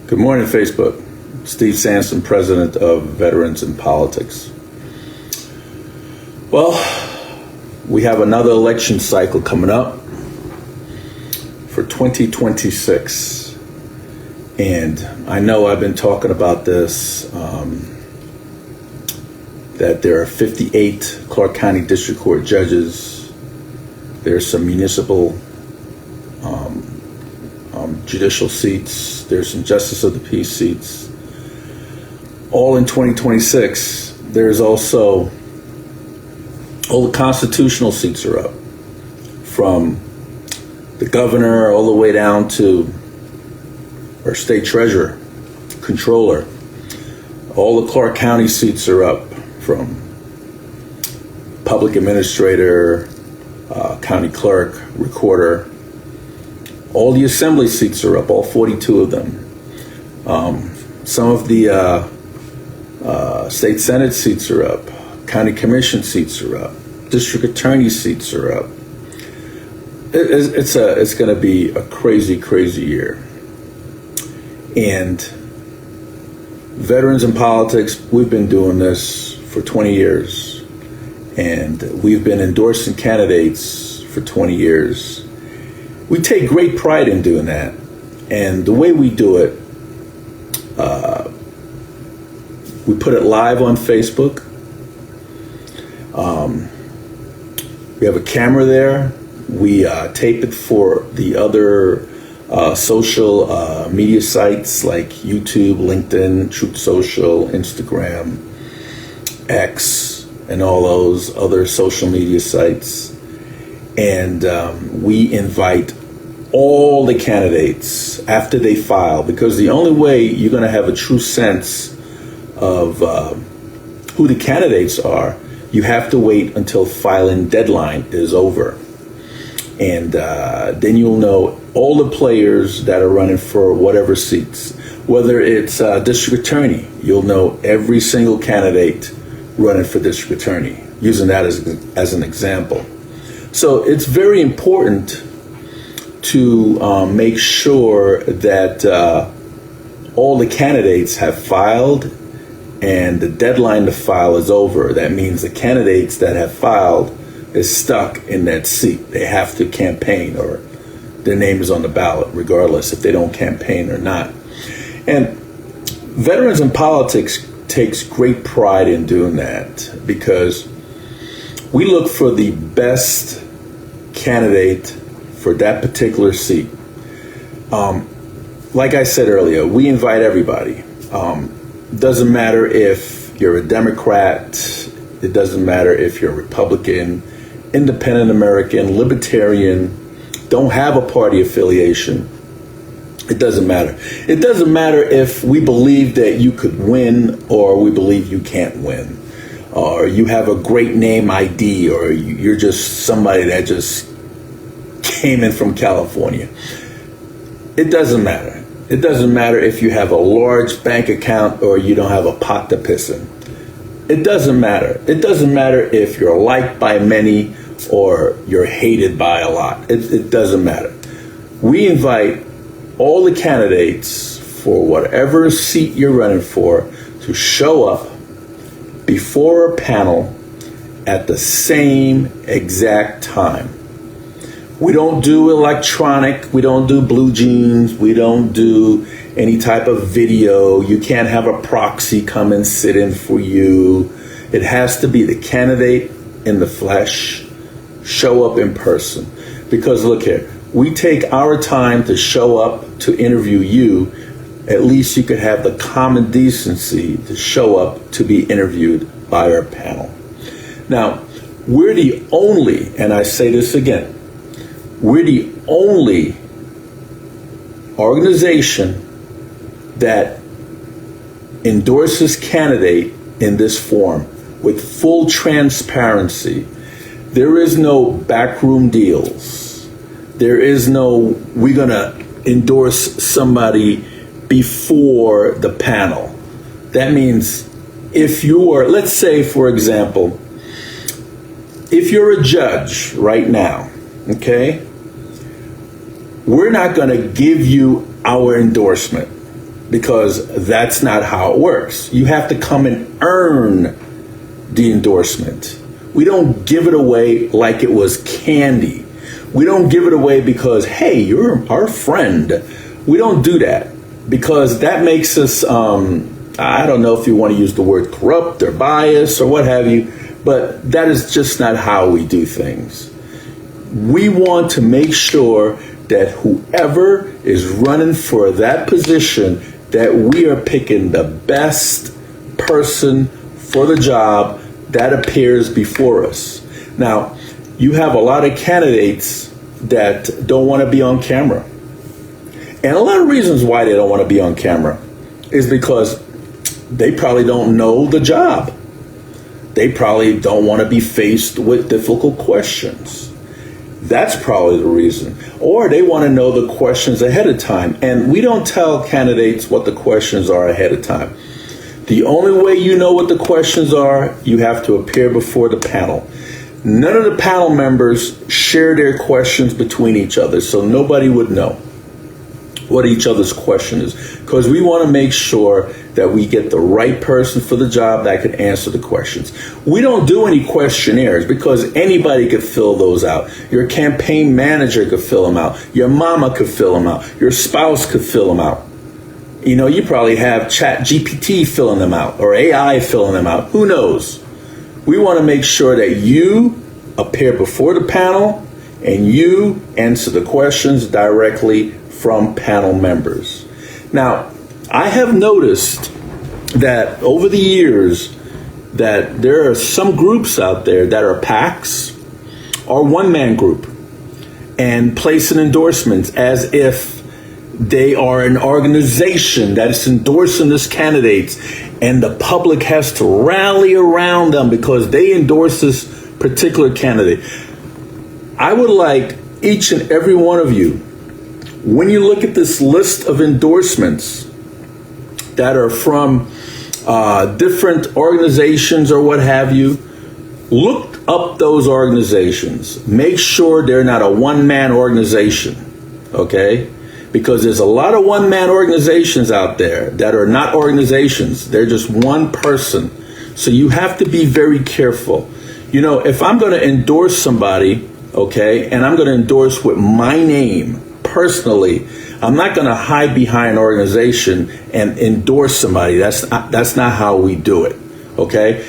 Good morning, Facebook. Steve Sanson, president of Veterans in Politics. Well, we have another election cycle coming up for 2026. And I know I've been talking about this, that there are 58 Clark County District Court judges. There's some municipal judicial seats. There's some Justice of the Peace seats. All in 2026. There's also all the constitutional seats are up, from the governor all the way down to our state treasurer, controller. All the Clark County seats are up, from public administrator, county clerk, recorder. All the assembly seats are up, all 42 of them. Some of the state senate seats are up. County commission seats are up. District attorney seats are up. It's going to be a crazy, crazy year. And Veterans in Politics, we've been doing this for 20 years. And we've been endorsing candidates for 20 years. We take great pride in doing that. And the way we do it, we put it live on Facebook. We have a camera there. We tape it for the other social media sites like YouTube, LinkedIn, Truth Social, Instagram, X, and all those other social media sites. And we invite all the candidates after they file, because the only way you're going to have a true sense of who the candidates are, you have to wait until filing deadline is over. And then you'll know all the players that are running for whatever seats. Whether it's district attorney, you'll know every single candidate running for district attorney, using that as an example. So it's very important to make sure that all the candidates have filed and the deadline to file is over. That means the candidates that have filed is stuck in that seat. They have to campaign, or their name is on the ballot, regardless if they don't campaign or not. And Veterans in Politics takes great pride in doing that, because we look for the best candidate for that particular seat. Like I said earlier, we invite everybody. Doesn't matter if you're a Democrat, it doesn't matter if you're a Republican, Independent American, Libertarian, don't have a party affiliation. It doesn't matter. It doesn't matter if we believe that you could win or we believe you can't win, or you have a great name ID, or you're just somebody that just came in from California. It doesn't matter. It doesn't matter if you have a large bank account or you don't have a pot to piss in. It doesn't matter. It doesn't matter if you're liked by many or you're hated by a lot. It doesn't matter. We invite all the candidates for whatever seat you're running for to show up before a panel at the same exact time. We don't do electronic, we don't do blue jeans, we don't do any type of video. You can't have a proxy come and sit in for you. It has to be the candidate in the flesh, show up in person. Because look here, we take our time to show up to interview you. At least you could have the common decency to show up to be interviewed by our panel. Now, we're the only, and I say this again, we're the only organization that endorses candidate in this form with full transparency. There is no backroom deals. There is no, we're going to endorse somebody before the panel. That means if you are, let's say, for example, if you're a judge right now, okay, we're not going to give you our endorsement because that's not how it works. You have to come and earn the endorsement. We don't give it away like it was candy. We don't give it away because, hey, you're our friend. We don't do that because that makes us, I don't know if you want to use the word corrupt or bias or what have you, but that is just not how we do things. We want to make sure that whoever is running for that position, that we are picking the best person for the job that appears before us. Now, you have a lot of candidates that don't want to be on camera. And a lot of reasons why they don't want to be on camera is because they probably don't know the job. They probably don't want to be faced with difficult questions. That's probably the reason. Or they want to know the questions ahead of time. And we don't tell candidates what the questions are ahead of time. The only way you know what the questions are, you have to appear before the panel. None of the panel members share their questions between each other, so nobody would know what each other's question is, because we want to make sure that we get the right person for the job that can answer the questions. We don't do any questionnaires because anybody could fill those out. Your campaign manager could fill them out. Your mama could fill them out. Your spouse could fill them out. You know, you probably have Chat GPT filling them out or AI filling them out. Who knows? We want to make sure that you appear before the panel and you answer the questions directly from panel members. Now, I have noticed that over the years that there are some groups out there that are PACs or one-man group and placing endorsements as if they are an organization that is endorsing this candidate and the public has to rally around them because they endorse this particular candidate. I would like each and every one of you, when you look at this list of endorsements that are from different organizations or what have you, look up those organizations. Make sure they're not a one-man organization, okay? Because there's a lot of one-man organizations out there that are not organizations. They're just one person. So you have to be very careful. You know, if I'm going to endorse somebody, okay, and I'm going to endorse with my name personally, I'm not going to hide behind an organization and endorse somebody. That's not how we do it, okay?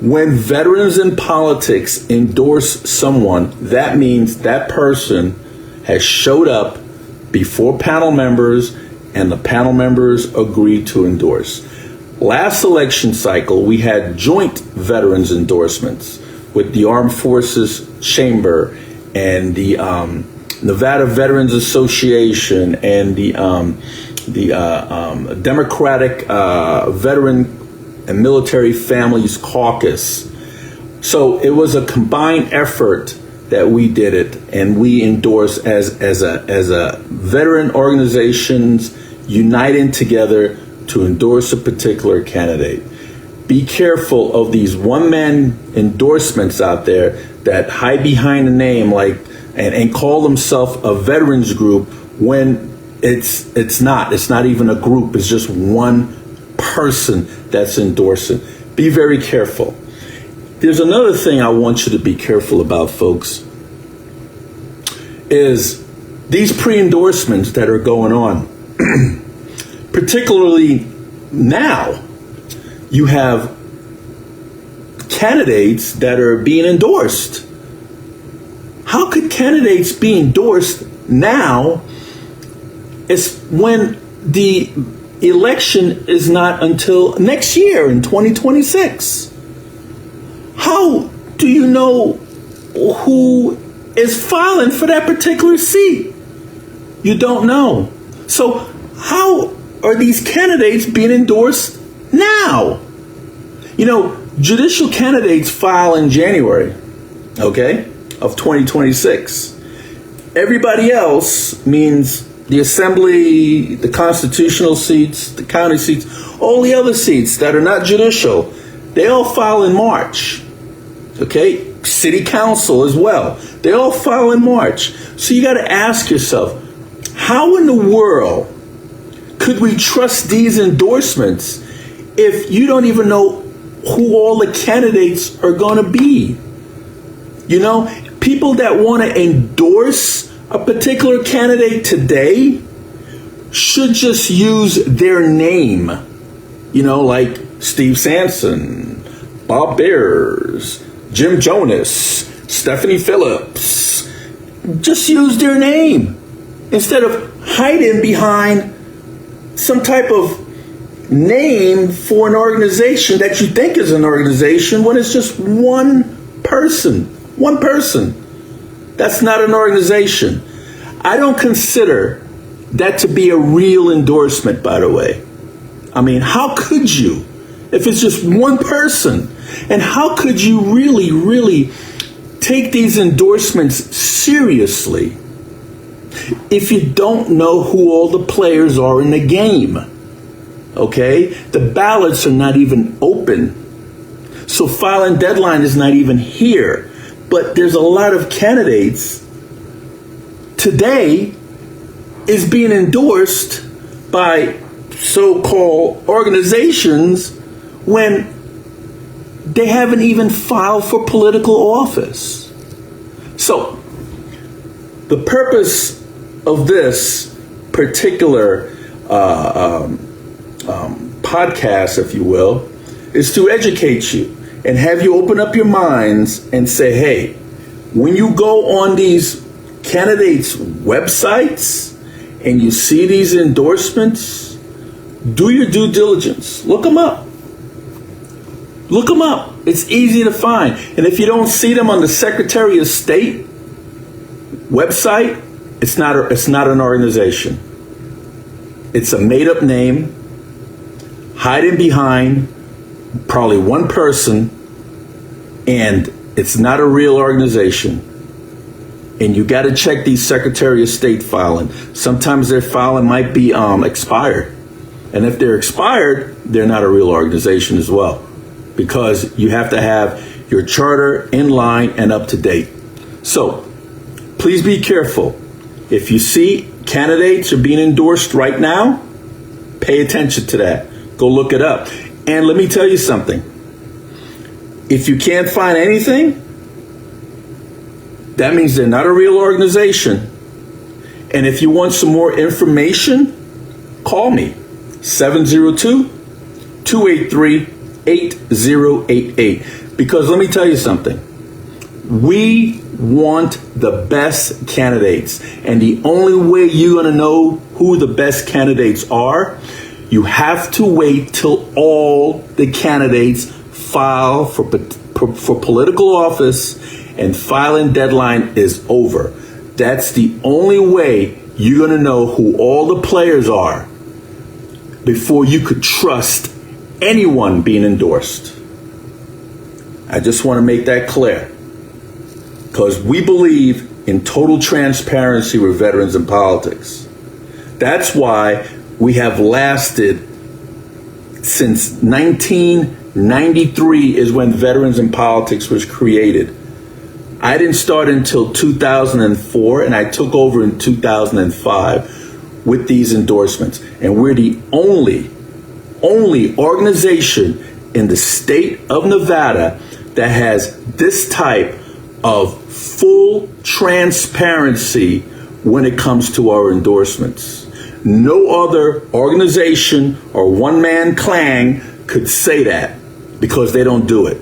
When veterans in politics endorse someone, that means that person has showed up before panel members and the panel members agreed to endorse. Last election cycle, we had joint veterans endorsements with the Armed Forces Chamber and the Nevada Veterans Association and the Democratic Veteran and Military Families Caucus. So it was a combined effort that we did it, and we endorsed as a veteran organizations uniting together to endorse a particular candidate. Be careful of these one-man endorsements out there that hide behind a name like and call themselves a veterans group when it's not even a group. It's just one person that's endorsing. Be very careful. There's another thing I want you to be careful about, folks, is these pre-endorsements that are going on. Particularly now, you have candidates that are being endorsed. How could candidates be endorsed now? It's when the election is not until next year in 2026. How do you know who is filing for that particular seat? You don't know. So how are these candidates being endorsed now? You know, judicial candidates file in January, okay, of 2026. Everybody else means the assembly, the constitutional seats, the county seats, all the other seats that are not judicial, they all file in March. Okay, city council as well. They all file in March. So you got to ask yourself, how in the world could we trust these endorsements if you don't even know who all the candidates are going to be? You know, people that want to endorse a particular candidate today should just use their name. You know, like Steve Sanson, Bob Bears, Jim Jonas, Stephanie Phillips. Just use their name instead of hiding behind some type of name for an organization that you think is an organization when it's just one person. One person. That's not an organization. I don't consider that to be a real endorsement, by the way. I mean, how could you if it's just one person? And how could you really take these endorsements seriously if you don't know who all the players are in the game? Okay? The ballots are not even open. So filing deadline is not even here. But there's a lot of candidates today is being endorsed by so-called organizations when they haven't even filed for political office. So the purpose of this particular podcast, if you will, is to educate you and have you open up your minds and say, hey, when you go on these candidates' websites and you see these endorsements, do your due diligence. Look them up. Look them up. It's easy to find. And if you don't see them on the Secretary of State website, it's not an organization. It's a made-up name, hiding behind probably one person, and it's not a real organization. And you got to check these Secretary of State filing. Sometimes their filing might be expired. And if they're expired, they're not a real organization as well, because you have to have your charter in line and up to date. So please be careful. If you see candidates are being endorsed right now, pay attention to that. Go look it up. And let me tell you something. If you can't find anything, that means they're not a real organization. And if you want some more information, call me, 702-283-8088. Because let me tell you something. We want the best candidates. And the only way you're going to know who the best candidates are, you have to wait till all the candidates file for political office and filing deadline is over. That's the only way you're going to know who all the players are before you could trust anyone being endorsed. I just want to make that clear, because we believe in total transparency with veterans in politics. That's why we have lasted since 1993 is when Veterans in Politics was created. I didn't start until 2004, and I took over in 2005 with these endorsements. And we're the only organization in the state of Nevada that has this type of full transparency when it comes to our endorsements. No other organization or one-man clan could say that, because they don't do it.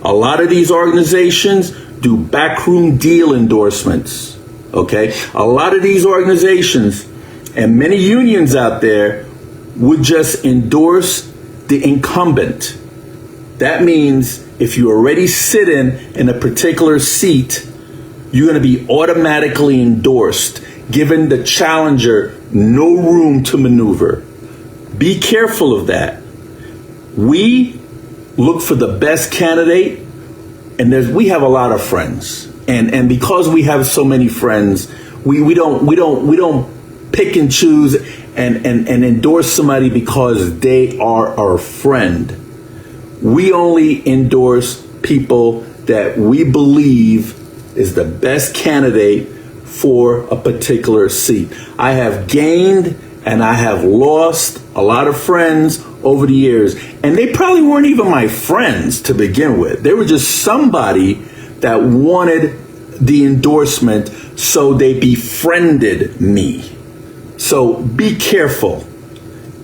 A lot of these organizations do backroom deal endorsements, okay? A lot of these organizations and many unions out there would just endorse the incumbent. That means if you're already sitting in a particular seat, you're going to be automatically endorsed, giving the challenger no room to maneuver. Be careful of that. We look for the best candidate, and we have a lot of friends, and because we have so many friends, we don't pick and choose and endorse somebody because they are our friend. We only endorse people that we believe is the best candidate for a particular seat. I have gained And I have lost a lot of friends over the years. And they probably weren't even my friends to begin with. They were just somebody that wanted the endorsement, so they befriended me. So be careful.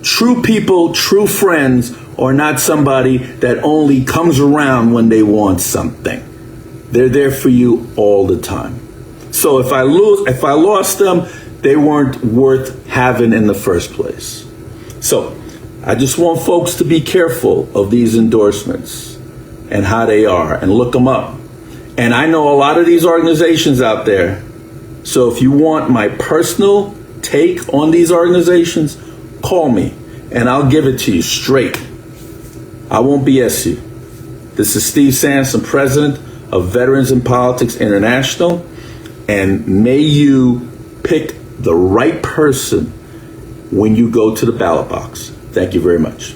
True people, true friends are not somebody that only comes around when they want something. They're there for you all the time. So if I lost them, they weren't worth having in the first place. So I just want folks to be careful of these endorsements and how they are, and look them up. And I know a lot of these organizations out there. So if you want my personal take on these organizations, call me and I'll give it to you straight. I won't BS you. This is Steve Sanson, president of Veterans in Politics International, and may you pick the right person when you go to the ballot box. Thank you very much.